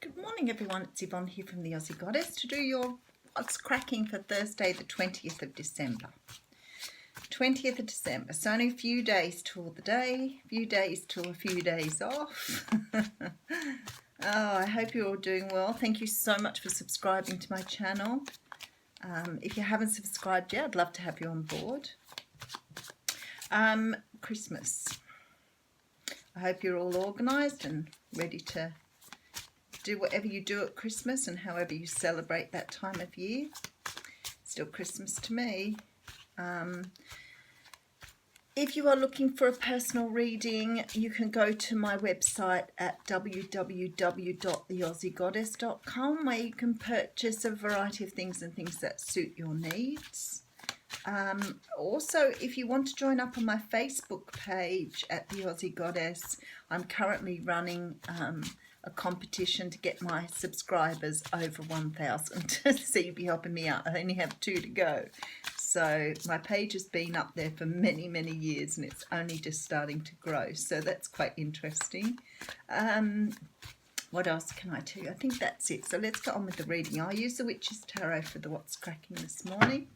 Good morning, everyone. It's Yvonne here from the Aussie Goddess to do your What's Cracking for Thursday, the 20th of December. 20th of December. So only a few days till the day, a few days till a few days off. I hope you're all doing well. Thank you so much for subscribing to my channel. If you haven't subscribed yet, I'd love to have you on board. Christmas. I hope you're all organised and ready to do whatever you do at Christmas and however you celebrate that time of year. Still Christmas to me. If you are looking for a personal reading, you can go to my website at www.theaussiegoddess.com, where you can purchase a variety of things and things that suit your needs. Also, if you want to join up on my Facebook page at the Aussie Goddess, I'm currently running a competition to get my subscribers over 1,000. So you'll be helping me out. I only have 2 to go. So my page has been up there for many, many years and it's only just starting to grow. So that's quite interesting. What else can I tell you? I think that's it. So let's get on with the reading. I'll use the Witch's Tarot for the What's Cracking this morning.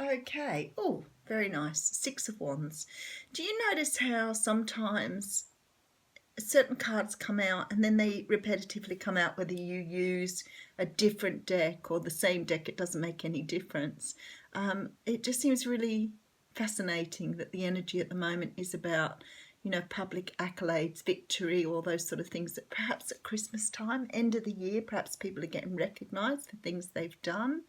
Okay. Oh, very nice. 6 of Wands. Do you notice how sometimes certain cards come out and then they repetitively come out whether you use a different deck or the same deck? It doesn't make any difference. It just seems really fascinating that the energy at the moment is about, you know, public accolades, victory, all those sort of things that perhaps at Christmas time, end of the year, perhaps people are getting recognised for things they've done.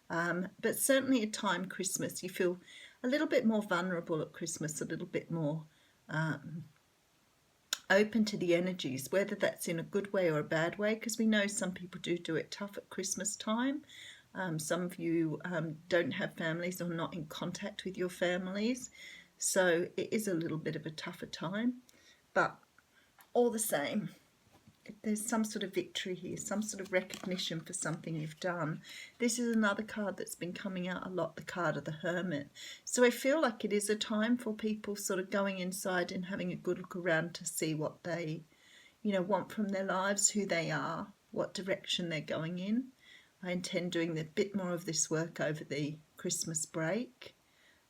But certainly at time Christmas, you feel a little bit more vulnerable at Christmas, a little bit more open to the energies, whether that's in a good way or a bad way, because we know some people do it tough at Christmas time. Some of you don't have families or not in contact with your families, so it is a little bit of a tougher time, but all the same, there's some sort of victory here, some sort of recognition for something you've done. This is another card that's been coming out a lot, the card of the Hermit. So I feel like it is a time for people sort of going inside and having a good look around to see what they, you know, want from their lives, who they are, what direction they're going in. I intend doing a bit more of this work over the Christmas break.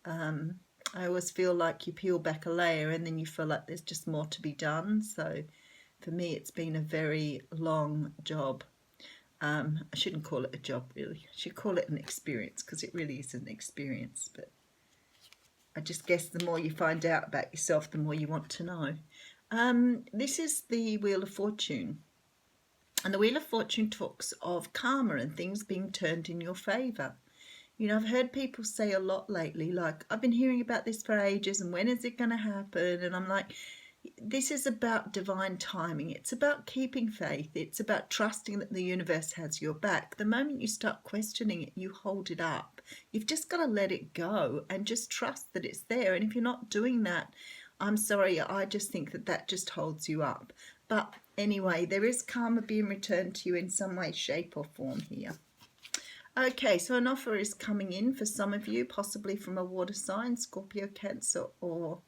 I always feel like you peel back a layer and then you feel like there's just more to be done. So for me, it's been a very long job. I shouldn't call it a job, really. I should call it an experience, because it really is an experience. But I just guess the more you find out about yourself, the more you want to know. This is the Wheel of Fortune. And the Wheel of Fortune talks of karma and things being turned in your favour. You know, I've heard people say a lot lately, like, I've been hearing about this for ages and when is it going to happen? And I'm like, this is about divine timing. It's about keeping faith. It's about trusting that the universe has your back. The moment you start questioning it, you hold it up. You've just got to let it go and just trust that it's there. And if you're not doing that, I'm sorry, I just think that that just holds you up. But anyway, there is karma being returned to you in some way, shape or form here. Okay, so an offer is coming in for some of you, possibly from a water sign, Scorpio, Cancer or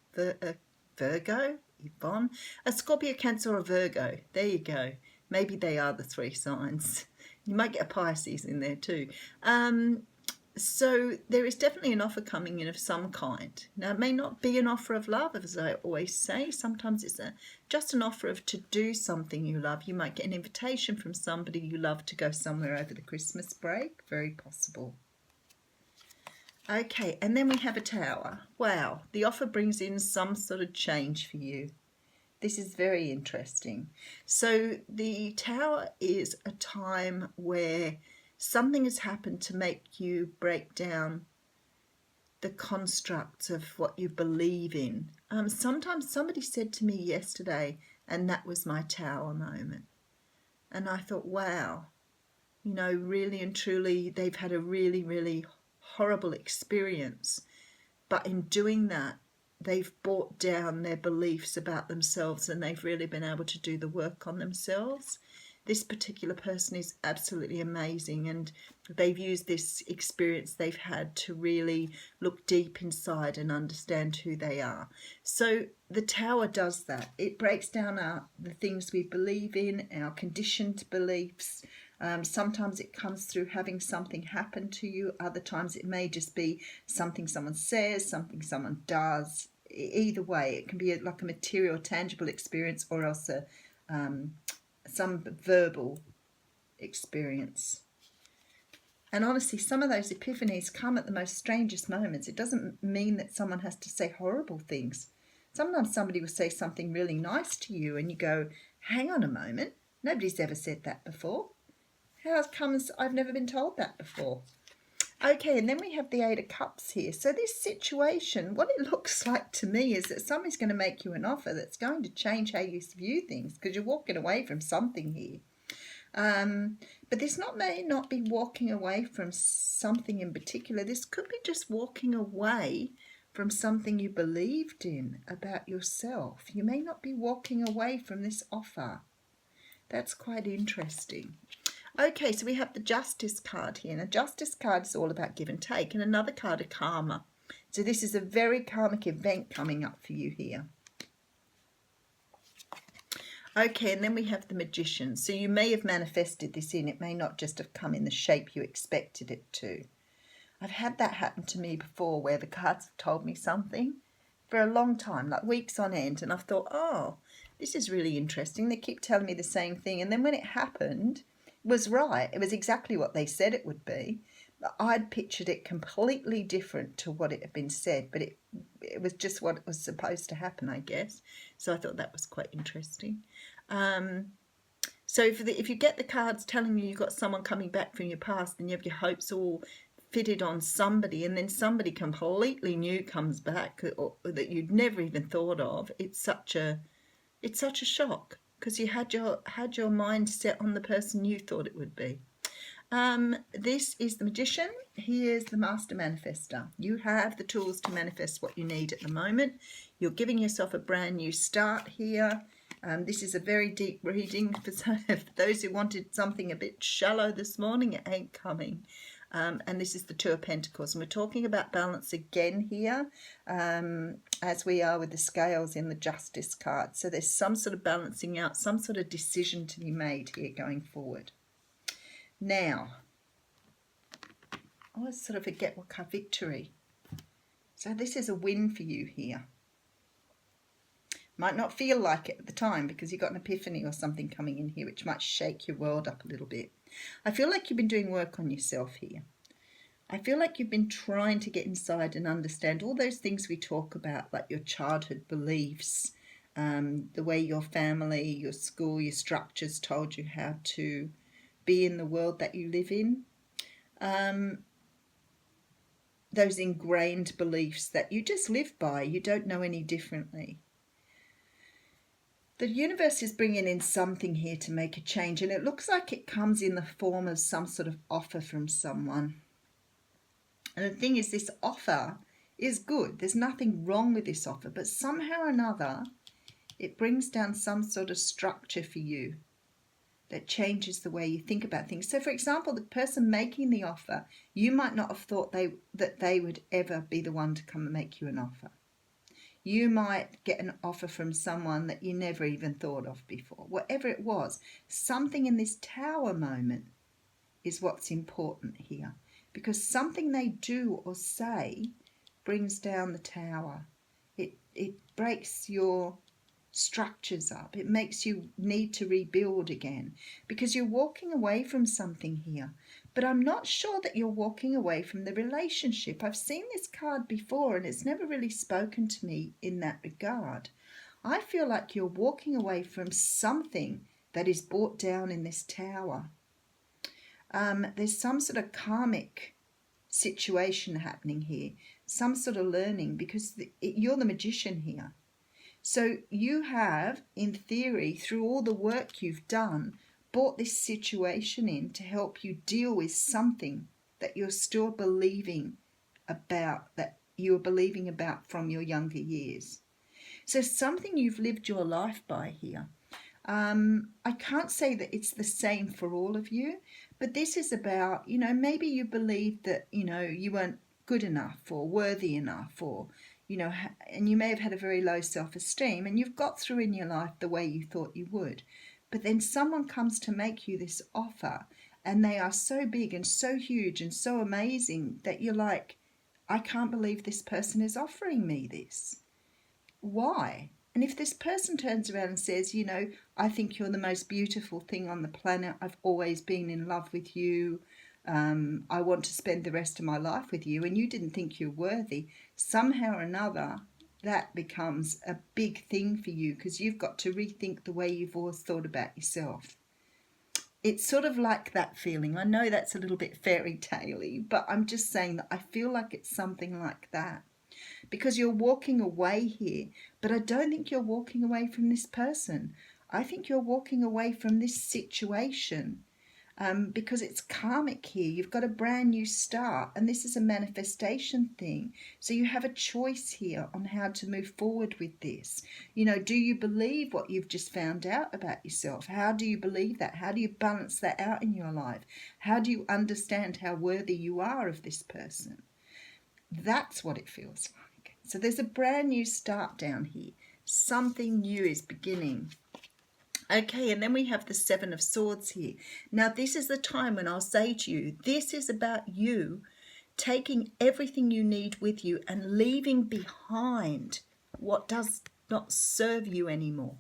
Virgo. Yvonne, a Scorpio, Cancer or Virgo. There you go. Maybe they are the 3 signs. You might get a Pisces in there too. So there is definitely an offer coming in of some kind. Now, it may not be an offer of love, as I always say. Sometimes it's just an offer of to do something you love. You might get an invitation from somebody you love to go somewhere over the Christmas break. Very possible. Okay, and then we have a Tower. Wow, the offer brings in some sort of change for you. This is very interesting. So the Tower is a time where something has happened to make you break down the constructs of what you believe in. Sometimes somebody said to me yesterday, and that was my Tower moment. And I thought, wow, you know, really and truly, they've had a really, really horrible experience, but in doing that they've brought down their beliefs about themselves and they've really been able to do the work on themselves. this particular person is absolutely amazing, and they've used this experience they've had to really look deep inside and understand who they are. So the Tower does that. It breaks down the things we believe in, our conditioned beliefs. Sometimes it comes through having something happen to you. Other times it may just be something someone says, something someone does. Either way, it can be like a material, tangible experience, or else some verbal experience. And honestly, some of those epiphanies come at the most strangest moments. It doesn't mean that someone has to say horrible things. Sometimes somebody will say something really nice to you and you go, hang on a moment, nobody's ever said that before. How comes I've never been told that before? Okay, and then we have the Eight of Cups here. So this situation, what it looks like to me is that somebody's going to make you an offer that's going to change how you view things, because you're walking away from something here. But this may not be walking away from something in particular. This could be just walking away from something you believed in about yourself. You may not be walking away from this offer. That's quite interesting. Okay, so we have the Justice card here. And a Justice card is all about give and take. And another card of karma. So this is a very karmic event coming up for you here. Okay, and then we have the Magician. So you may have manifested this in. It may not just have come in the shape you expected it to. I've had that happen to me before, where the cards have told me something for a long time, like weeks on end. And I've thought, oh, this is really interesting. They keep telling me the same thing. And then when it happened, was right. It was exactly what they said it would be. I'd pictured it completely different to what it had been said, but it was just what was supposed to happen, I guess. So I thought that was quite interesting. So if you get the cards telling you you've got someone coming back from your past and you have your hopes all fitted on somebody, and then somebody completely new comes back or that you'd never even thought of, it's such a shock, because you had your mind set on the person you thought it would be. This is the Magician. Here's the Master Manifester. You have the tools to manifest what you need at the moment. You're giving yourself a brand new start here. This is a very deep reading. For those who wanted something a bit shallow this morning, it ain't coming. And this is the Two of Pentacles. And we're talking about balance again here, as we are with the scales in the Justice card. So there's some sort of balancing out, some sort of decision to be made here going forward. Now, I always sort of forget what card, Victory. So this is a win for you here. Might not feel like it at the time because you've got an epiphany or something coming in here which might shake your world up a little bit. I feel like you've been doing work on yourself here. I feel like you've been trying to get inside and understand all those things we talk about, like your childhood beliefs, the way your family, your school, your structures told you how to be in the world that you live in. Those ingrained beliefs that you just live by, you don't know any differently. The universe is bringing in something here to make a change, and it looks like it comes in the form of some sort of offer from someone. And the thing is, this offer is good. There's nothing wrong with this offer, but somehow or another, it brings down some sort of structure for you that changes the way you think about things. So, for example, the person making the offer, you might not have thought that they would ever be the one to come and make you an offer. You might get an offer from someone that you never even thought of before. Whatever it was, something in this Tower moment is what's important here, because something they do or say brings down the Tower. It breaks your structures up. It makes you need to rebuild again, because you're walking away from something here. But I'm not sure that you're walking away from the relationship. I've seen this card before and it's never really spoken to me in that regard. I feel like you're walking away from something that is brought down in this Tower. There's some sort of karmic situation happening here, some sort of learning, because you're the Magician here. So you have, in theory, through all the work you've done, brought this situation in to help you deal with something that you're still believing about, that you were believing about from your younger years. So something you've lived your life by here. I can't say that it's the same for all of you, but this is about, maybe you believed that, you weren't good enough or worthy enough, or, and you may have had a very low self-esteem, and you've got through in your life the way you thought you would. But then someone comes to make you this offer, and they are so big and so huge and so amazing that you're like, I can't believe this person is offering me this. Why? And if this person turns around and says, I think you're the most beautiful thing on the planet, I've always been in love with you, I want to spend the rest of my life with you, and you didn't think you're worthy, somehow or another, that becomes a big thing for you, because you've got to rethink the way you've always thought about yourself. It's sort of like that feeling. I know that's a little bit fairy tale-y, but I'm just saying that I feel like it's something like that. Because you're walking away here, but I don't think you're walking away from this person. I think you're walking away from this situation, because it's karmic here. You've got a brand new start, and this is a manifestation thing. So you have a choice here on how to move forward with this. Do you believe what you've just found out about yourself? How do you believe that? How do you balance that out in your life? How do you understand how worthy you are of this person? That's what it feels like. So there's a brand new start down here. Something new is beginning. Okay, and then we have the Seven of Swords here. Now, this is the time when I'll say to you, this is about you taking everything you need with you and leaving behind what does not serve you anymore.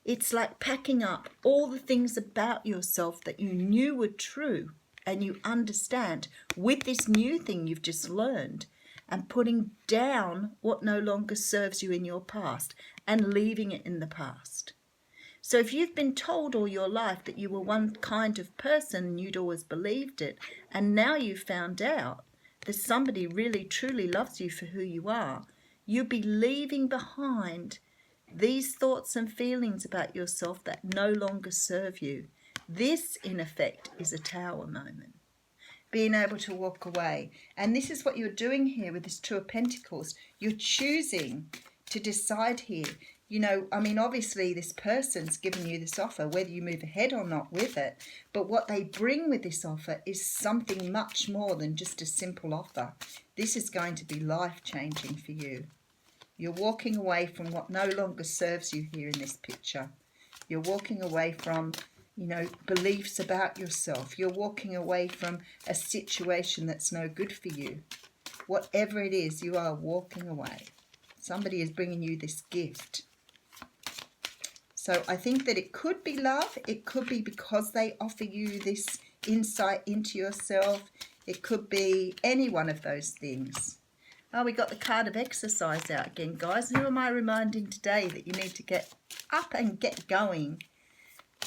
It's like packing up all the things about yourself that you knew were true and you understand with this new thing you've just learned, and putting down what no longer serves you in your past and leaving it in the past. So if you've been told all your life that you were one kind of person and you'd always believed it, and now you've found out that somebody really truly loves you for who you are, you'll be leaving behind these thoughts and feelings about yourself that no longer serve you. This, in effect, is a tower moment. Being able to walk away. And this is what you're doing here with this Two of Pentacles. You're choosing to decide here. Obviously this person's given you this offer, whether you move ahead or not with it. But what they bring with this offer is something much more than just a simple offer. This is going to be life-changing for you. You're walking away from what no longer serves you here in this picture. You're walking away from, beliefs about yourself. You're walking away from a situation that's no good for you. Whatever it is, you are walking away. Somebody is bringing you this gift. So I think that it could be love. It could be because they offer you this insight into yourself. It could be any one of those things. Oh, we got the card of exercise out again, guys. Who am I reminding today that you need to get up and get going?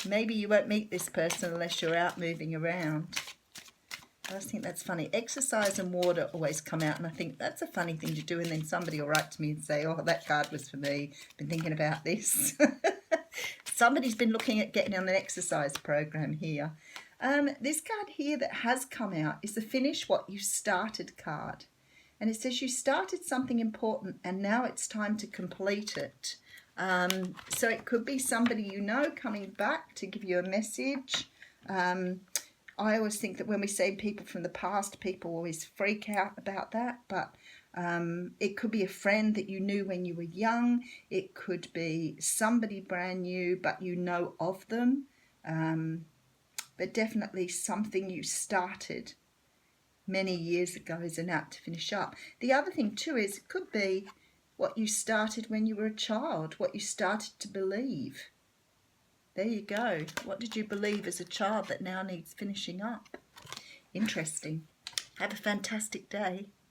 Maybe you won't meet this person unless you're out moving around. I just think that's funny. Exercise and water always come out, and I think that's a funny thing to do, and then somebody will write to me and say, oh, that card was for me. Been thinking about this. Somebody's been looking at getting on an exercise program here. This card here that has come out is the Finish What You Started card. And it says you started something important and now it's time to complete it. So it could be somebody coming back to give you a message. I always think that when we say people from the past, people always freak out about that. But it could be a friend that you knew when you were young. It could be somebody brand new, but you know of them. But definitely something you started many years ago is about to finish up. The other thing too is it could be what you started when you were a child, what you started to believe. There you go. What did you believe as a child that now needs finishing up? Interesting. Have a fantastic day.